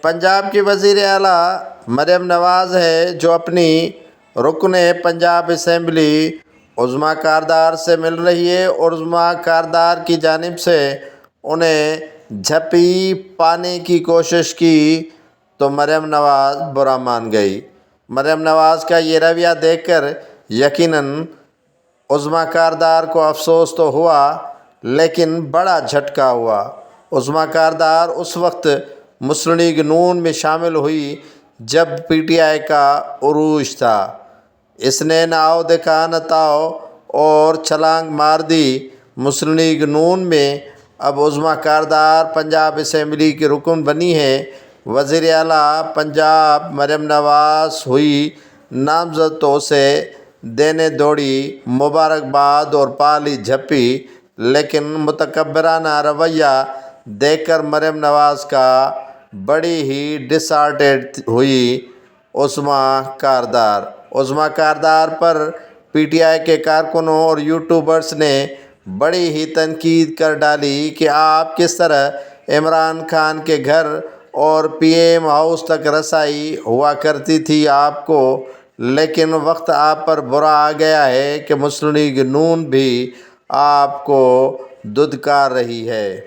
پنجاب کی وزیر اعلیٰ مریم نواز ہے جو اپنی رکن پنجاب اسمبلی عظمیٰ کردار سے مل رہی ہے اور عظمیٰ کردار کی جانب سے انہیں جھپی پانے کی کوشش کی تو مریم نواز برا مان گئی۔ مریم نواز کا یہ رویہ دیکھ کر یقیناً عظمیٰ کردار کو افسوس تو ہوا لیکن بڑا جھٹکا ہوا۔ عظمیٰ کردار اس وقت مسلم لیگ نون میں شامل ہوئی جب پی ٹی آئی کا عروج تھا۔ اس نے ناؤ دکھا نہ تاؤ اور چھلانگ مار دی مسلم لیگ نون میں۔ اب عظمیٰ کردار پنجاب اسمبلی کی رکن بنی ہے۔ وزیر اعلیٰ پنجاب مریم نواز ہوئی نامزد تو اسے دینے دوڑی مبارکباد اور پالی جھپی، لیکن متکبرانہ رویہ دیکھ کر مریم نواز کا بڑی ہی ڈس ہارٹڈ ہوئی عظمیٰ کردار۔ عظمیٰ کردار پر پی ٹی آئی کے کارکنوں اور یوٹیوبرز نے بڑی ہی تنقید کر ڈالی کہ آپ کس طرح عمران خان کے گھر اور پی ایم ہاؤس تک رسائی ہوا کرتی تھی آپ کو، لیکن وقت آپ پر برا آ گیا ہے کہ مسلم لیگ نون بھی آپ کو دھتکار رہی ہے۔